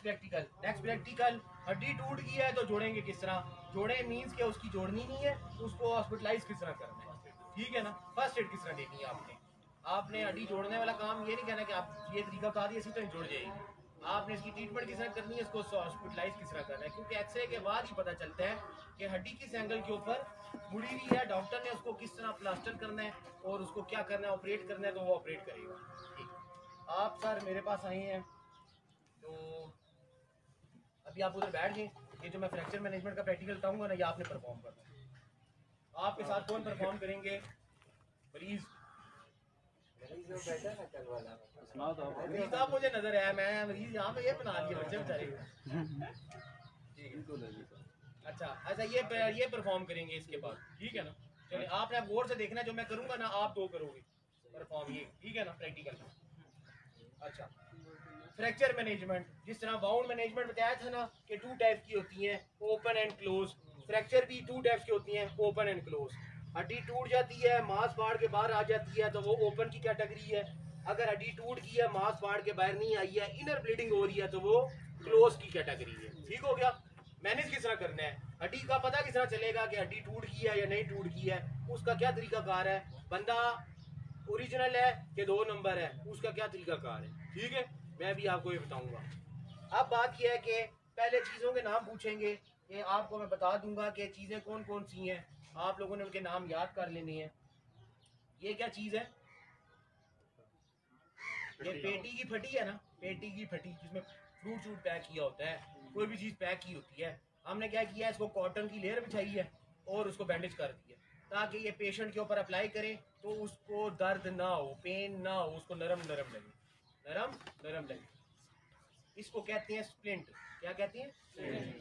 Next practical हड्डी टूट गई है तो जोड़ेंगे किस तरह, जोड़े मीन्स के उसकी जोड़नी नहीं है, उसको हॉस्पिटलाइज किस तरह करना है, ठीक है ना। फर्स्ट एड किस तरह देनी है आपने हड्डी जोड़ने वाला काम ये नहीं कहना कि आप ये तरीका बता दिया इसी तरह जुड़ जाएगी, आपने इसकी ट्रीटमेंट किस तरह करनी है, इसको हॉस्पिटलाइज किस तरह करना है, क्योंकि एक्सरे के बाद ही पता चलता है कि हड्डी किस एंगल के ऊपर मुड़ी हुई है, डॉक्टर ने उसको किस तरह प्लास्टर करना है और उसको क्या करना है, ऑपरेट करना है तो वो ऑपरेट करेगा। ठीक, आप सर मेरे पास आए हैं तो अभी आप उधर बैठ जाएं, ये जो मैं फ्रैक्चर मैनेजमेंट का प्रैक्टिकल बताऊंगा ना ये आपने परफॉर्म करना है। आपके साथ कौन परफॉर्म करेंगे? मरीज साहब मुझे नजर आया, मैं मरीज यहाँ पे ये बना लिया बच्चे बेचारे। अच्छा ये परफॉर्म करेंगे इसके बाद, ठीक है ना। चलिए आपने गौर से देखना, जो मैं करूंगा ना आप दो करोगे परफॉर्म, ये ठीक है ना प्रैक्टिकल। अच्छा, फ्रैक्चर मैनेजमेंट, जिस तरह बाउंड मैनेजमेंट बताया था ना कि 2 टाइप की होती हैं, ओपन एंड क्लोज, फ्रैक्चर भी 2 टाइप्स की होती हैं, ओपन एंड क्लोज। हड्डी टूट जाती है, मांस फाड़ के बाहर आ जाती है तो वो ओपन की कैटेगरी है। अगर हड्डी टूट गई है, मांस फाड़ के बाहर नहीं आई है, इनर ब्लीडिंग हो रही है तो वो क्लोज की कैटेगरी है। ठीक हो गया। मैनेज किस तरह करना है, हड्डी का पता किस तरह चलेगा कि हड्डी टूट गई है या नहीं टूट गई है, उसका क्या तरीकाकार है, बंदा ओरिजिनल है कि 2 नंबर है, उसका क्या तरीकाकार है, ठीक है मैं भी आपको ये बताऊंगा। अब बात यह है कि पहले चीज़ों के नाम पूछेंगे, कि आपको मैं बता दूंगा कि चीज़ें कौन कौन सी हैं, आप लोगों ने उनके नाम याद कर लेने हैं। ये क्या चीज़ है, ये पेटी की फटी है ना, पेटी की फटी जिसमें फ्रूट शूट पैक किया होता है, कोई भी चीज़ पैक की होती है, हमने क्या किया है, इसको कॉटन की लेयर बिछाई है और उसको बैंडेज कर दिया ताकि ये पेशेंट के ऊपर अप्लाई करें तो उसको दर्द ना हो, पेन ना हो, उसको नरम नरम लगे, नरम नरम लगे। इसको कहते हैं स्प्लिंट। क्या कहते हैं?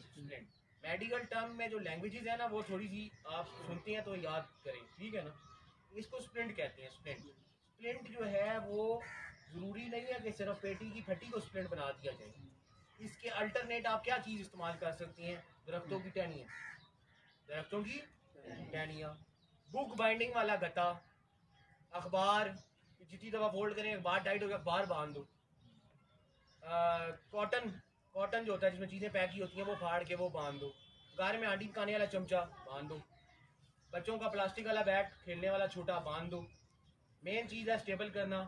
स्प्लिंट। मेडिकल टर्म में जो लैंग्वेजेस है ना वो थोड़ी सी आप सुनते हैं तो याद करें, ठीक है ना। इसको स्प्लिंट कहते हैं, स्प्लिंट। स्प्लिंट जो है वो ज़रूरी नहीं है कि सिर्फ पेटी की फटी को स्प्लिंट बना दिया जाए, इसके अल्टरनेट आप क्या चीज़ इस्तेमाल कर सकती हैं, दरख्तों की टहनियाँ, दरख्तों की टहनियाँ, बुक बाइंडिंग वाला गता, अखबार जितनी दफ़ा फोल्ड करें अखबार टाइट हो गया अखबार बांध दो, कॉटन, कॉटन जो होता है जिसमें चीज़ें पैक की होती हैं वो फाड़ के वो बांध दो, घर में आंटी पकाने वाला चमचा बांध दो, बच्चों का प्लास्टिक वाला बैट खेलने वाला छोटा बांध दो। मेन चीज़ है स्टेबल करना,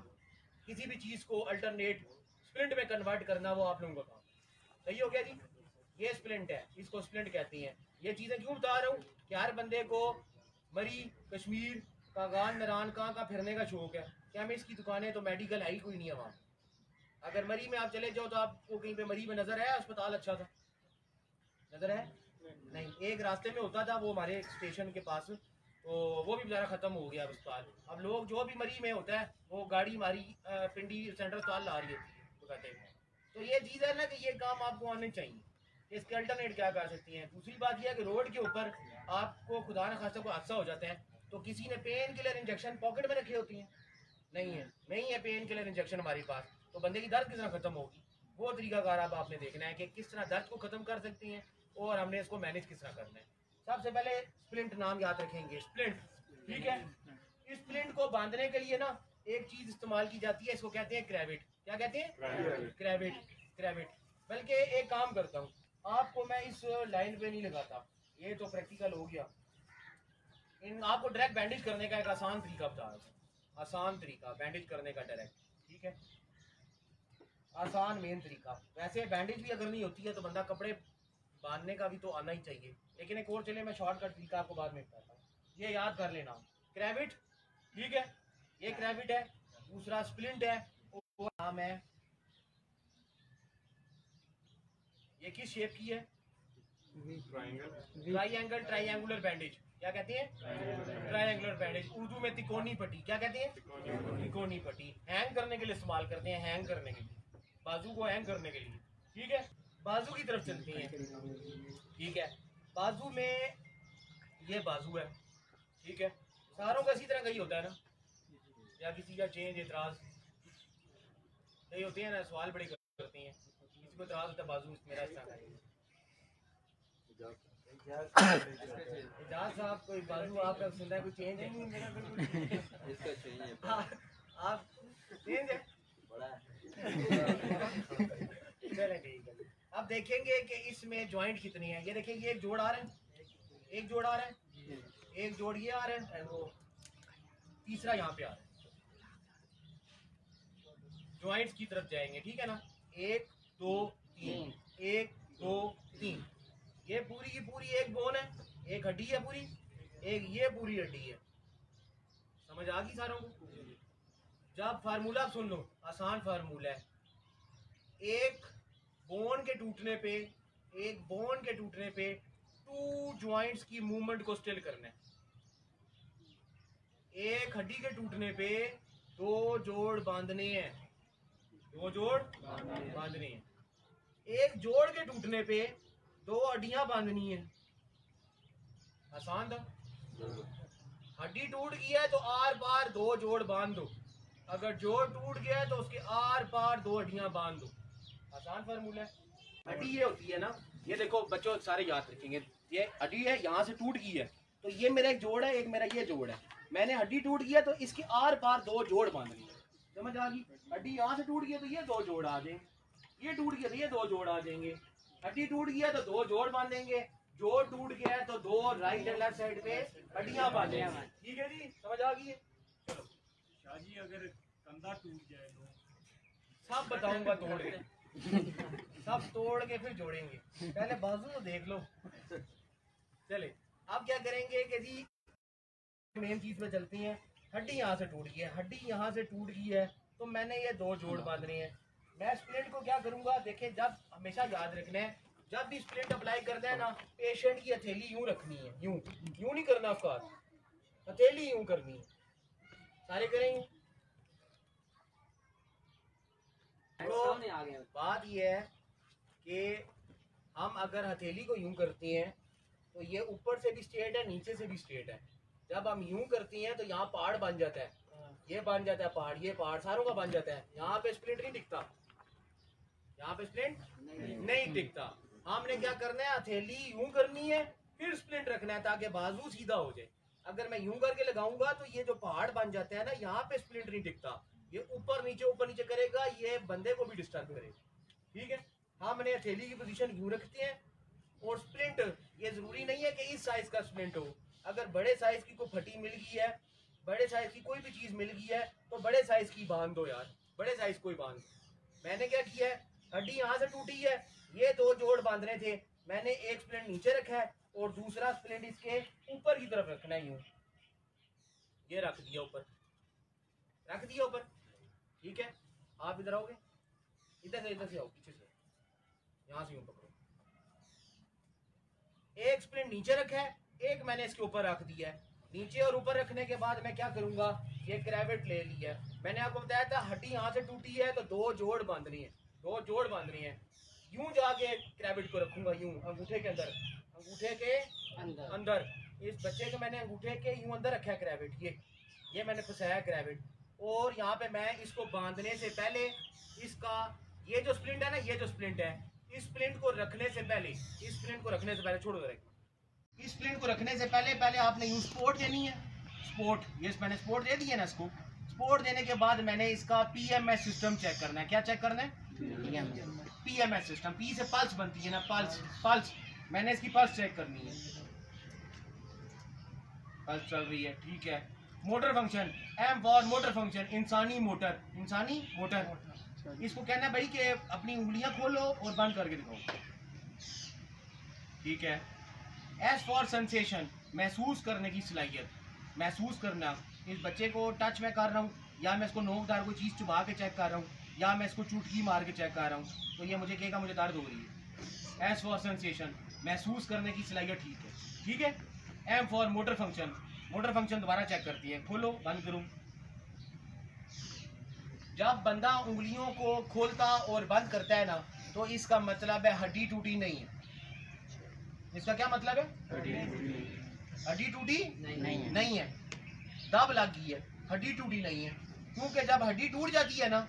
किसी भी चीज़ को अल्टरनेट स्प्लिंट में कन्वर्ट करना, वो आप लोगों का काम। सही हो गया जी, ये स्प्लिंट है, इसको स्प्लिंट कहती हैं। ये चीज़ें क्यों बता रहा हूँ कि हर बंदे को मरी, कश्मीर, कागान, नरान कहाँ फिरने का शौक है, केमिस्ट की दुकानें तो मेडिकल है ही कोई नहीं है वहाँ। अगर मरी में आप चले जाओ तो आपको कहीं पे मरी में नजर है अस्पताल अच्छा था, नजर है नहीं, एक रास्ते में होता था वो हमारे स्टेशन के पास, तो वो भी बेचारा खत्म हो गया अस्पताल। अब लोग जो भी मरी में होता है वो गाड़ी हमारी पिंडी सेंट्रल अस्पताल ला रही होती है वो कहते हैं। तो ये चीज़ है ना कि ये काम आपको आने चाहिए, इसके अल्टरनेट क्या कर सकती हैं। दूसरी बात यह है कि रोड के ऊपर आपको खुदा न खास्ता कोई हादसा हो जाता है तो किसी ने पेन किलर इंजेक्शन पॉकेट में रखी होती है, नहीं है पेन किलर इंजेक्शन हमारे पास, तो बंदे की दर्द किस तरह खत्म होगी, वो तरीकाकार अब आपने देखना है कि किस तरह दर्द को खत्म कर सकती हैं और हमने इसको मैनेज किस तरह करना है। सबसे पहले स्प्लिंट नाम याद रखेंगे, स्प्लिंट, ठीक है। इस स्प्लिंट को बांधने के लिए ना एक चीज इस्तेमाल की जाती है, इसको कहते हैं क्रेविट। क्या कहते हैं? क्रेविट, क्रेविट। बल्कि एक काम करता हूँ, आपको मैं इस लाइन पे नहीं लगाता, ये तो प्रैक्टिकल हो गया, इन आपको डायरेक्ट बैंडेज करने का एक आसान तरीका बता रहा हूँ, आसान तरीका बैंडेज करने का डायरेक्ट, ठीक है, आसान मेन तरीका। वैसे बैंडेज भी अगर नहीं होती है तो बंदा कपड़े बांधने का भी तो आना ही चाहिए, लेकिन एक और चले मैं शॉर्टकट तरीका आपको बाद में बताता हूँ, ये याद कर लेना, क्रेविट, ठीक है, ये क्रेविट है। दूसरा स्प्लिंट है, और नाम है, ये किस शेप की है? Triangle, triangular bandage. क्या कहते हैं? Triangular bandage. उर्दू में तिकोनी पट्टी। क्या कहते हैं? तिकोनी पट्टी। हैंग करने के लिए इस्तेमाल करते हैं, हैंग करने के लिए, बाजू को हैंग करने के लिए, ठीक है। बाजू की तरफ चलते हैं, ठीक है। बाजू में ये बाजू है, ठीक है, सारों का इसी तरह का ही होता है ना, या किसी का चेंज एतराज नहीं होते हैं ना, सवाल बड़े करते हैं, किसी को एतराज होता है बाजू मेरा इस तरह का। इजाज साहब कोई बाजू आपका सुन रहा है, कोई चेंज है? नहीं मेरा बिल्कुल इसका चेंज है। आप चेंज है बड़ा है। चले ठीक है, देखेंगे कि इसमें जॉइंट कितनी है। ये देखें, ये एक जोड़ आ रहा है, एक जोड़ आ रहा है, एक जोड़ ये आ रहा है, वो तीसरा यहाँ पे आ रहा है। जॉइंट्स की तरफ जाएंगे, ठीक है ना। 1 2 3, 1 2 3, ये पूरी की पूरी एक बोन है, एक हड्डी है पूरी, एक ये पूरी हड्डी है। समझ आ गई सारों को? जब फार्मूला सुन लो, आसान फार्मूला है। एक बोन के टूटने पे, एक बोन के टूटने पे 2 जॉइंट्स की मूवमेंट को स्टिल करना है। एक हड्डी के टूटने पे 2 जोड़ बांधने हैं, 2 जोड़ बांधने हैं। एक जोड़ के टूटने पे 2 हड्डियां बांधनी है। आसान था। हड्डी टूट गई है तो आर पार 2 जोड़ बांध दो, अगर जोड़ टूट गया है तो उसके आर पार 2 हड्डियां बांध दो। आसान फार्मूला है। हड्डी ये होती है ना, ये देखो बच्चों सारे याद रखेंगे, ये हड्डी है, यहाँ से टूट गई है तो ये मेरा एक जोड़ है, एक मेरा ये जोड़ है। मैंने हड्डी टूट गया तो इसके आर पार 2 जोड़ बांधनी है। समझ आ गई? हड्डी यहाँ से टूट गई तो ये 2 जोड़ आ जाएंगे, ये टूट गया तो ये 2 जोड़ आ जाएंगे। हड्डी टूट गया तो 2 जोड़ बांधेंगे, जोड़ टूट गया है तो 2 राइट एंड लेफ्ट साइड पे हड्डियां बांधेंगे। ठीक है जी, समझ आ गई है? चलो शाजी, अगर कंधा टूट जाए तो सब बताऊंगा तोड़ के, सब तोड़ के फिर जोड़ेंगे। पहले बाजू तो देख लो। चले अब क्या करेंगे कि जी मेन चीज पे चलती हैं। हड्डी यहाँ से टूट गई है, हड्डी यहाँ से टूट गई है तो मैंने ये 2 जोड़ बांधने हैं। मैं स्प्लिंट को क्या करूंगा, देखें, जब हमेशा याद रखना है, जब भी स्प्लिंट अप्लाई करना है ना, पेशेंट की हथेली यूं रखनी है, यूं यूं नहीं करना उसका, हथेली यूं करनी है। सारे करेंगे? तो बात यह है कि हम अगर हथेली को यूं करते हैं तो ये ऊपर से भी स्ट्रेट है, नीचे से भी स्ट्रेट है। जब हम यूं करते हैं तो यहाँ पहाड़ बन जाता है, ये बन जाता है पहाड़, ये पहाड़ सारों का बन जाता है। यहाँ पे स्प्लिंट नहीं टिकता, यहाँ पे स्प्लिंट नहीं टिकता। हमने क्या करना है, हथेली यूं करनी है, फिर स्प्लिंट रखना है ताकि बाजू सीधा हो जाए। अगर मैं यूं करके लगाऊंगा तो ये जो पहाड़ बन जाता है ना, यहाँ पे स्प्लिंट नहीं टिकता, ये ऊपर नीचे करेगा, ये बंदे को भी डिस्टर्ब करेगा। ठीक है, हमने हथेली की पोजीशन यूं रखते हैं। और स्प्लिंट ये जरूरी नहीं है कि इस साइज का स्प्लिंट हो। अगर बड़े साइज की कोई फटी मिल गई है, बड़े साइज की कोई भी चीज मिल गई है तो बड़े साइज की बांध दो यार, बड़े साइज कोई बांध। मैंने क्या किया है, हड्डी यहाँ से टूटी है, ये 2 जोड़ बांधने थे, मैंने एक स्प्लिंट नीचे रखा है और दूसरा स्प्लिंट इसके ऊपर की तरफ रखना है, यूं ये रख दिया ऊपर, रख दिया ऊपर। ठीक है, आप इधर आओगे, इधर से आओ, पीछे से, यहाँ से यूं पकड़ो। एक स्प्लिंट नीचे रखा है, एक मैंने इसके ऊपर रख दिया है। नीचे और ऊपर रखने के बाद मैं क्या करूंगा, ये क्रेविट ले लिया। मैंने आपको बताया था हड्डी यहाँ से टूटी है तो 2 जोड़ बांधनी है, 2 जोड़ बांधनी है। यूं जाके क्रेविट को रखूंगा, यूं अंगूठे के अंदर, अंगूठे के अंदर। इस बच्चे को मैंने अंगूठे के यूं अंदर रखा है क्रेविट, ये मैंने फंसाया क्रेविट। और यहाँ पे मैं इसको बांधने से पहले इसका ये जो स्प्लिंट है ना, ये जो स्प्लिंट है, इस स्प्लिंट को रखने से पहले, इस स्प्लिंट को रखने से पहले, छोड़ो जरा, इस स्प्लिंट को रखने से पहले आपने यूं सपोर्ट देनी है, सपोर्ट, ये मैंने सपोर्ट दे दी है ना इसको। सपोर्ट देने के बाद मैंने इसका पीएमएस सिस्टम चेक करना है। क्या चेक करना है? PMS system. पी से पल्स बनती है ना, पल्स। मैंने इसकी पल्स चेक करनी है, पल्स चल रही है, ठीक है। Motor function, M for motor function, इंसानी मोटर, इंसानी मोटर। इसको कहना है भाई कि अपनी उंगलियां खोलो और बंद करके दिखाओ, ठीक है। एस फॉर सेंसेशन, महसूस करने की सलाहियत, महसूस करना। इस बच्चे को टच में कर रहा हूँ, या मैं इसको नोकदार कोई चीज़ चुबा के चेक कर रहा हूँ, या मैं इसको चुटकी मार के चेक कर रहा हूँ, तो ये मुझे कहेगा मुझे दर्द हो रही है। एस फॉर सेंसेशन, महसूस करने की सलाहियत, ठीक है, ठीक है। M for motor function, motor function दोबारा चेक करती है, खोलो बंद करूँ। जब बंदा उंगलियों को खोलता और बंद करता है ना, तो इसका मतलब है हड्डी टूटी नहीं है। इसका क्या मतलब है? हड्डी टूटी नहीं है, दब लग गई है, हड्डी टूटी नहीं है। क्योंकि जब हड्डी टूट जाती है ना,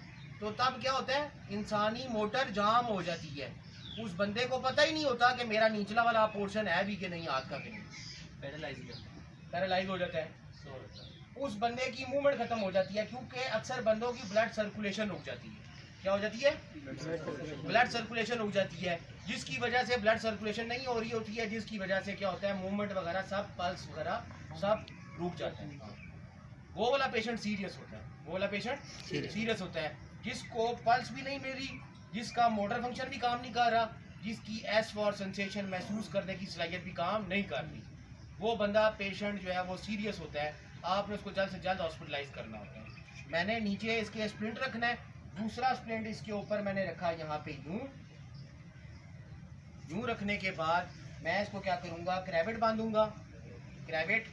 तो तब क्या होता है, इंसानी मोटर जाम हो जाती है। उस बंदे को पता ही नहीं होता कि मेरा निचला वाला पोर्शन है भी कि नहीं, हाथ का कि नहीं, पैरालाइज हो जाता है। उस बंदे की मूवमेंट खत्म हो जाती है, क्योंकि अक्सर बंदों की ब्लड सर्कुलेशन रुक जाती है। क्या हो जाती है? ब्लड सर्कुलेशन रुक जाती है, जिसकी वजह से ब्लड सर्कुलेशन नहीं हो रही होती है, जिसकी वजह से क्या होता है, मूवमेंट वगैरह सब, पल्स वगैरह सब रुक जाता है। वो वाला पेशेंट सीरियस होता है, वो वाला पेशेंट सीरियस होता है, जिसको पल्स भी नहीं मिल रही, जिसका मोटर फंक्शन भी काम नहीं कर रहा, जिसकी एस फॉर सेंसेशन महसूस करने की सलाहियत भी काम नहीं कर रही, वो बंदा पेशेंट जो है वो सीरियस होता है। आपने उसको जल्द से जल्द हॉस्पिटलाइज करना होता है। मैंने नीचे इसके स्प्लिंट रखना है, दूसरा स्प्लिंट इसके ऊपर मैंने रखा यहाँ पे यूं रखने के बाद मैं इसको क्या करूँगा, क्रैवेट बांधूंगा, क्रैवेट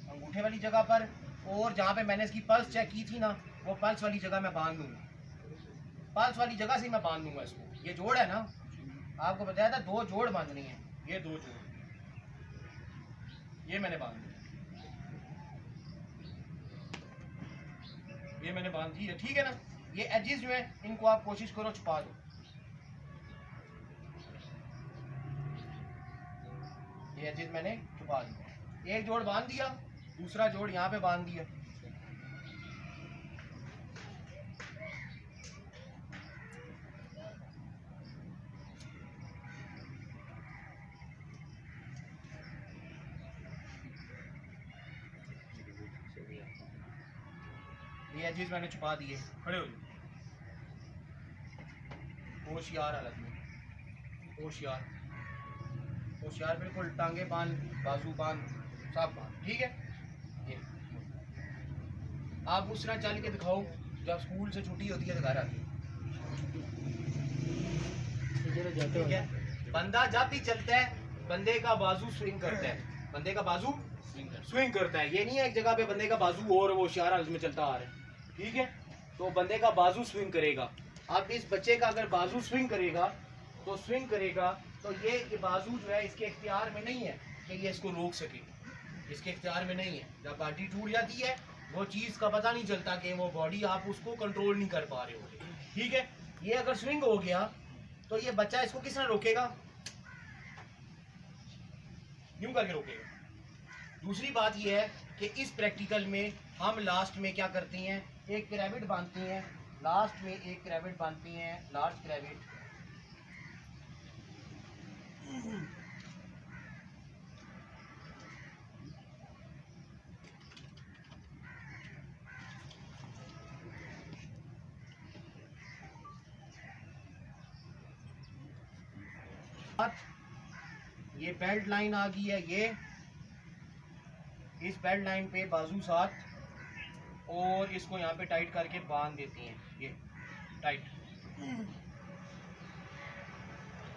अंगूठे वाली जगह पर, और जहाँ पे मैंने इसकी पल्स चेक की थी ना, वो पल्स वाली जगह मैं बांध दूंगा, पल्स वाली जगह से मैं बांध दूंगा इसको। ये जोड़ है ना, आपको बताया था 2 जोड़ बांधनी है, ये 2 जोड़ ये मैंने बांध दिया, ये मैंने बांध दी है, ठीक है ना। ये एजेस जो है इनको आप कोशिश करो छुपा दो, ये एजेस मैंने छुपा दिया। एक जोड़ बांध दिया, दूसरा जोड़ यहाँ पे बांध दिया। ये एजेस मैंने छुपा दिए, खड़े हो जाओ, होशियार हालत में, होशियार होशियार, बिल्कुल टांगे बांध, बाजू बांध, सब बांध, ठीक है। ये आप उस तरह चल के दिखाओ जब स्कूल से छुट्टी होती है तो घर आती है, ठीक है। बंदा जब भी चलता है, बंदे का बाजू स्विंग करता है, बंदे का बाजू स्विंग करता है। ये नहीं है एक जगह पे बंदे का बाजू और वो होशियार हालत में चलता आ रहा है, ठीक है। तो बंदे का बाजू स्विंग करेगा। अब इस बच्चे का अगर बाजू स्विंग करेगा तो ये बाजू जो है इसके इख्तियार में नहीं है कि ये इसको रोक सके, इसके इख्तियार में नहीं है। जब बॉडी टूट जाती है वो चीज़ का पता नहीं चलता कि वो बॉडी आप उसको कंट्रोल नहीं कर पा रहे हो, ठीक है। ये अगर स्विंग हो गया तो ये बच्चा इसको किस तरह रोकेगा, यूं करके रोकेगा। दूसरी बात ये है कि इस प्रैक्टिकल में हम लास्ट में क्या करते हैं, एक क्रैवेट बांधते हैं, लास्ट में एक क्रैवेट बांधते हैं, लार्ज क्रैवेट, ये बेल्ट लाइन आ गई है, ये इस बेल्ट लाइन पे बाजू साथ, और इसको यहाँ पे टाइट करके बांध देती हैं, ये टाइट,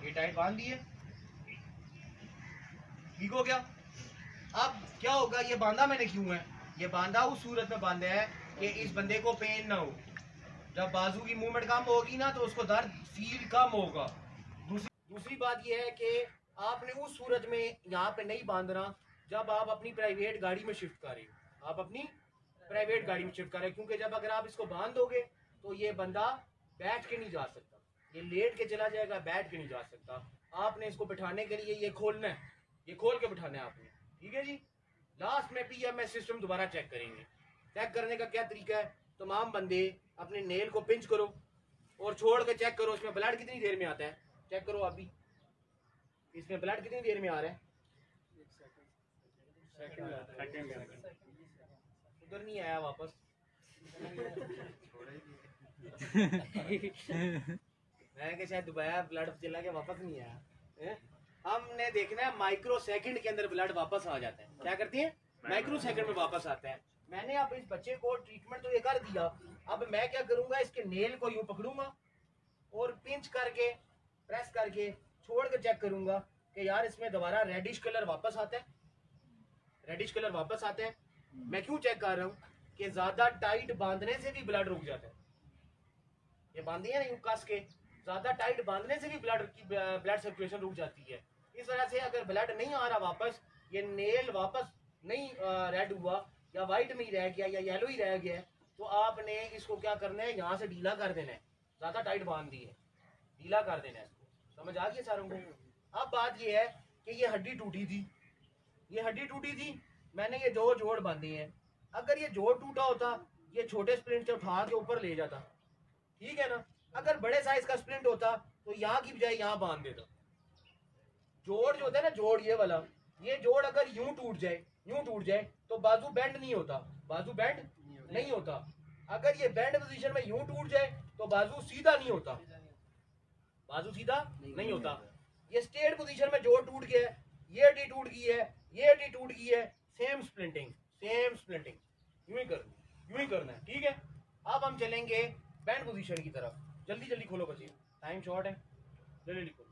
ये टाइट बांध दिए, ठीक हो गया। अब क्या होगा, ये बांधा मैंने क्यों है, ये बांधा उस सूरत में बांधा है कि इस बंदे को पेन ना हो, जब बाजू की मूवमेंट कम होगी ना तो उसको दर्द फील कम होगा। दूसरी बात ये है कि आपने उस सूरत में यहाँ पे नहीं बांधना जब आप अपनी प्राइवेट गाड़ी में शिफ्ट करें, आप अपनी प्राइवेट गाड़ी में शिफ्ट करें, क्योंकि जब अगर आप इसको बांध दोगे तो ये बंदा बैठ के नहीं जा सकता, ये लेट के चला जाएगा, बैठ के नहीं जा सकता। आपने इसको बिठाने के लिए ये खोलना है, ये खोल के बिठाना है आपने, ठीक है जी। लास्ट में PMS सिस्टम दोबारा चेक करेंगे। चेक करने का क्या तरीका है, तमाम बंदे अपने नेल को पिंच करो और छोड़ के चेक करो इसमें ब्लड कितनी देर में आता है, चेक करो आप भी, इसमें ब्लड कितनी देर में आ रहा है, उधर नहीं आया वापस मैं कि शायद दुबई ब्लड चला के वापस नहीं आया। हमने देखना है माइक्रो सेकंड के अंदर ब्लड वापस आ जाता है, क्या करती है, माइक्रो सेकंड में वापस आता है। मैंने अब इस बच्चे को ट्रीटमेंट तो ये कर दिया, अब मैं क्या करूंगा, इसके नेल को यूं पकड़ूंगा और पिंच करके प्रेस करके छोड़ के चेक करूंगा कि यार इसमें दोबारा रेडिश कलर वापस आता है, रेडिश कलर वापस आता है। मैं क्यों चेक कर रहा हूँ कि ज्यादा टाइट बांधने से भी ब्लड रुक जाता है, ये बांधी है ना यूं कस के, ज्यादा टाइट बांधने से भी ब्लड सर्कुलेशन रुक जाती है। इस वजह से अगर ब्लड नहीं आ रहा वापस, ये नेल वापस नहीं रेड हुआ या व्हाइट में ही रह गया या येलो ही रह गया, तो आपने इसको क्या करना है, यहाँ से ढीला कर देना है, ज्यादा टाइट बांध दी है, ढीला कर देना है इसको। समझ आ गई सारों को। अब बात ये है कि ये हड्डी टूटी थी, ये हड्डी टूटी थी, मैंने ये 2 जोड़ बांधे हैं। अगर ये जोड़ टूटा होता, ये छोटे स्प्लिंट से उठा के ऊपर ले जाता, ठीक है ना, अगर बड़े साइज का स्प्लिंट होता तो यहाँ की बजाय यहाँ बांध देता। जोड़ जो होता है ना, जोड़ ये वाला, ये जोड़ अगर यूं टूट जाए तो बाजू बेंड नहीं होता, बाजू बेंड नहीं होता। अगर ये बेंड पोजीशन में यूं टूट जाए तो बाजू सीधा नहीं होता, बाजू सीधा नहीं होता। ये स्ट्रेट पोजीशन में जोड़ टूट गया है, ये हड्डी टूट गई है, ये हड्डी टूट गई है, सेम स्प्लिंटिंग, यूं ही करना है। ठीक है, अब हम चलेंगे बैंड पोजीशन की तरफ। जल्दी जल्दी खोलो बच्चे, टाइम शॉर्ट है, जल्दी लिखो।